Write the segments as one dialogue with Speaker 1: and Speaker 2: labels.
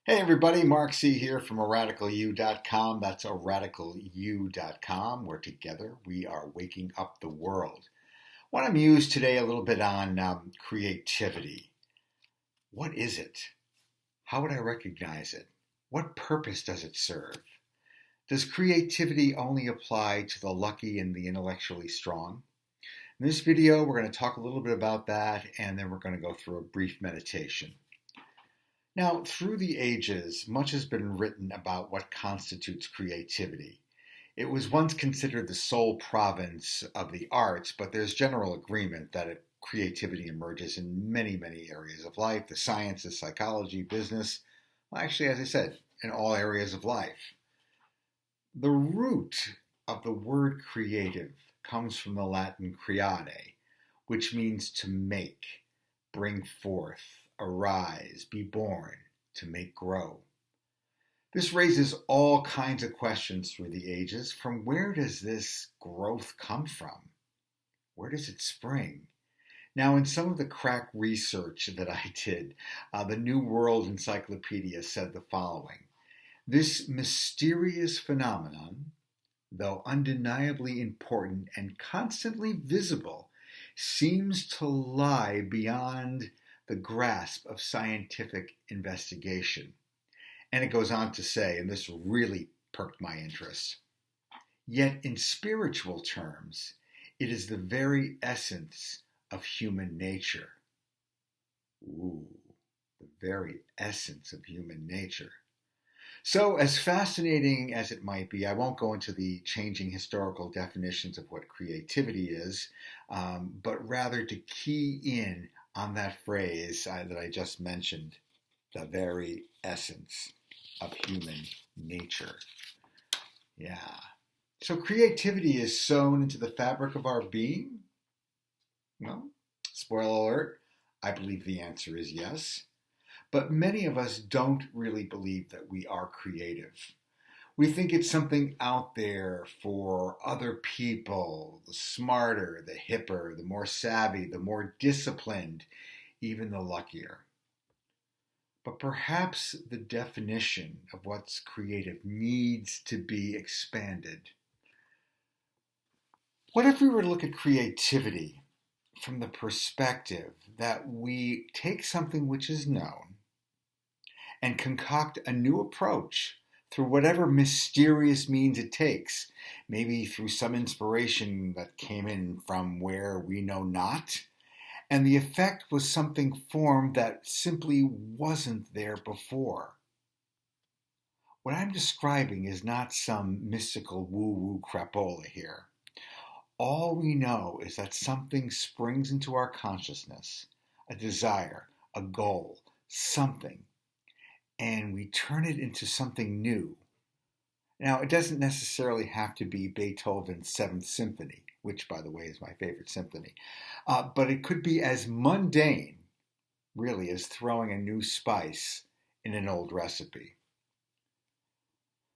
Speaker 1: Hey everybody, Mark C here from RadicalU.com. That's RadicalU.com, where together we are waking up the world. I want to muse today a little bit on creativity. What is it? How would I recognize it? What purpose does it serve? Does creativity only apply to the lucky and the intellectually strong? In this video, we're going to talk a little bit about that, and then we're going to go through a brief meditation. Now, through the ages, much has been written about what constitutes creativity. It was once considered the sole province of the arts, but there's general agreement that creativity emerges in many, many areas of life: the sciences, psychology, business, well, actually, as I said, in all areas of life. The root of the word creative comes from the Latin creare, which means to make, bring forth, arise, be born, to make grow. This raises all kinds of questions through the ages. From where does this growth come from? Where does it spring? Now, in some of the crack research that I did, the New World Encyclopedia said the following: this mysterious phenomenon, though undeniably important and constantly visible, seems to lie beyond the grasp of scientific investigation. And it goes on to say, and this really perked my interest, yet in spiritual terms, it is the very essence of human nature. Ooh, the very essence of human nature. So, as fascinating as it might be, I won't go into the changing historical definitions of what creativity is, but rather to key in on that phrase that I just mentioned, the very essence of human nature. Yeah. So creativity is sewn into the fabric of our being? Well, spoiler alert, I believe the answer is yes. But many of us don't really believe that we are creative. We think it's something out there for other people, the smarter, the hipper, the more savvy, the more disciplined, even the luckier. But perhaps the definition of what's creative needs to be expanded. What if we were to look at creativity from the perspective that we take something which is known and concoct a new approach through whatever mysterious means it takes, maybe through some inspiration that came in from where we know not, and the effect was something formed that simply wasn't there before. What I'm describing is not some mystical woo-woo crapola here. All we know is that something springs into our consciousness, a desire, a goal, something, and we turn it into something new. Now, it doesn't necessarily have to be Beethoven's Seventh Symphony, which, by the way, is my favorite symphony, but it could be as mundane, really, as throwing a new spice in an old recipe.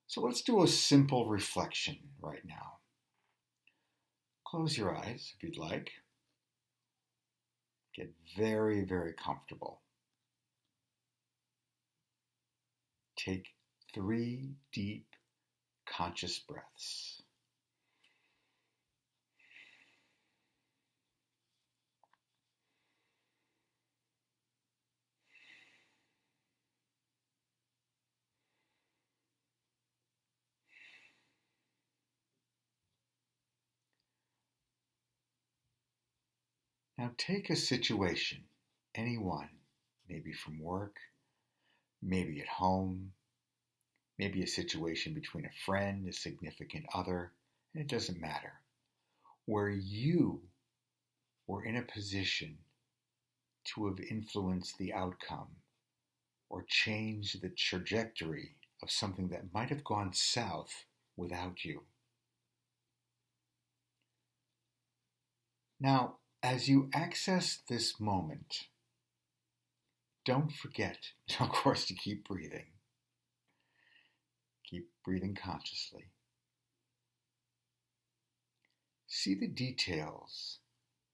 Speaker 1: So let's do a simple reflection right now. Close your eyes if you'd like. Get very, very comfortable. Take 3 deep, conscious breaths. Now take a situation, any one, maybe from work, maybe at home, maybe a situation between a friend, a significant other, and it doesn't matter, where you were in a position to have influenced the outcome or changed the trajectory of something that might have gone south without you. Now, as you access this moment, don't forget, of course, to keep breathing. Keep breathing consciously. See the details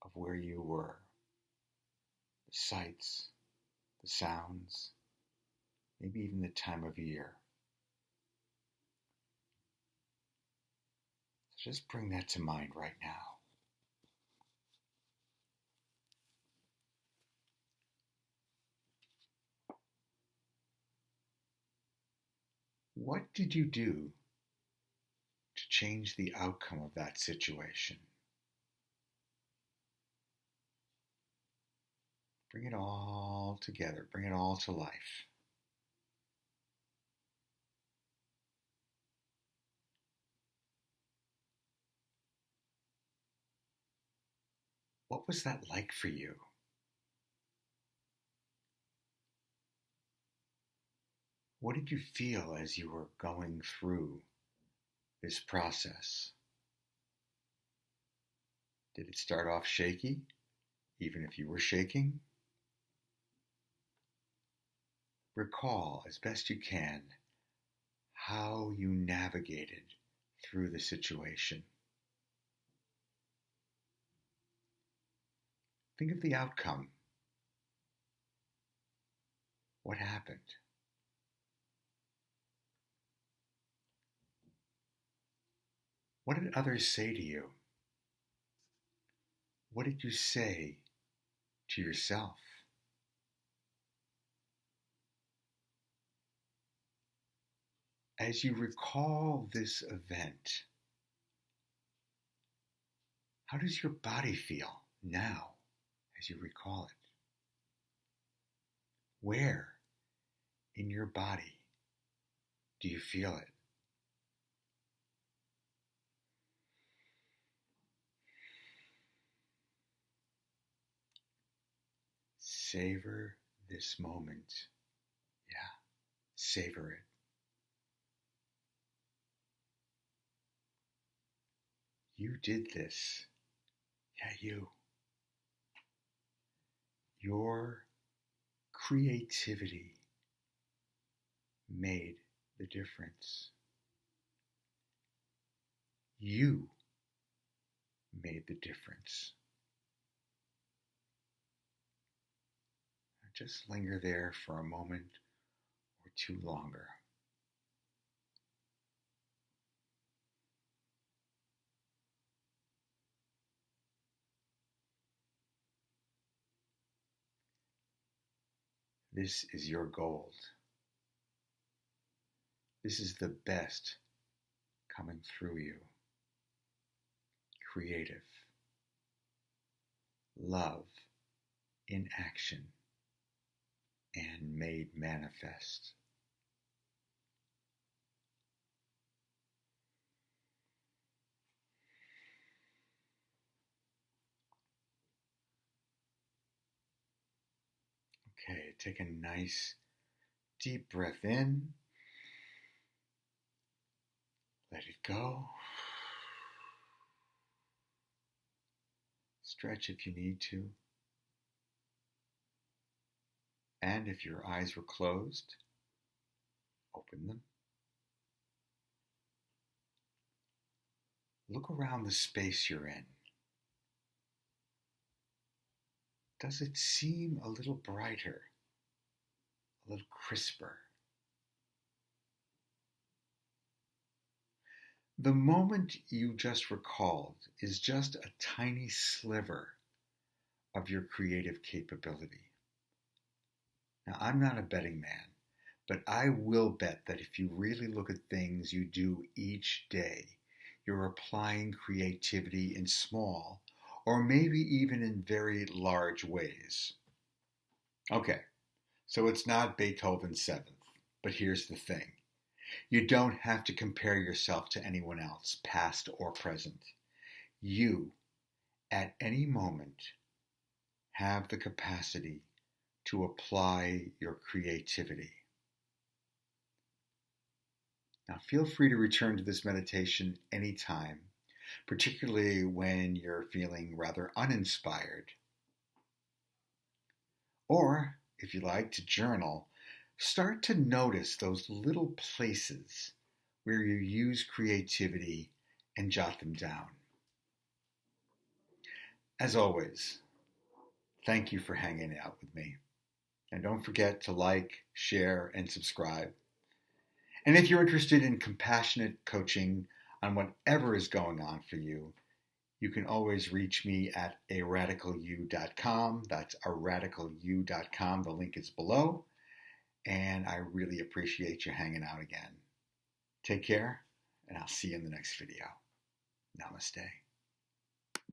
Speaker 1: of where you were, the sights, the sounds, maybe even the time of year. So just bring that to mind right now. What did you do to change the outcome of that situation? Bring it all together, bring it all to life. What was that like for you? What did you feel as you were going through this process? Did it start off shaky, even if you were shaking? Recall as best you can how you navigated through the situation. Think of the outcome. What happened? What did others say to you? What did you say to yourself? As you recall this event, how does your body feel now as you recall it? Where in your body do you feel it? Savor this moment. Yeah, savor it. You did this. Yeah, you. Your creativity made the difference. You made the difference. Just linger there for a moment or two longer. This is your gold. This is the best coming through you. Creative. Love in action and made manifest. Okay, take a nice deep breath in. Let it go. Stretch if you need to. And if your eyes were closed, open them. Look around the space you're in. Does it seem a little brighter, a little crisper? The moment you just recalled is just a tiny sliver of your creative capability. Now, I'm not a betting man, but I will bet that if you really look at things you do each day, you're applying creativity in small or maybe even in very large ways. Okay, so it's not Beethoven's Seventh, but here's the thing. You don't have to compare yourself to anyone else, past or present. You, at any moment, have the capacity to apply your creativity. Now, feel free to return to this meditation anytime, particularly when you're feeling rather uninspired. Or, if you like to journal, start to notice those little places where you use creativity and jot them down. As always, thank you for hanging out with me. And don't forget to like, share, and subscribe. And if you're interested in compassionate coaching on whatever is going on for you, you can always reach me at aradicalu.com. That's aradicalu.com. The link is below. And I really appreciate you hanging out again. Take care, and I'll see you in the next video. Namaste.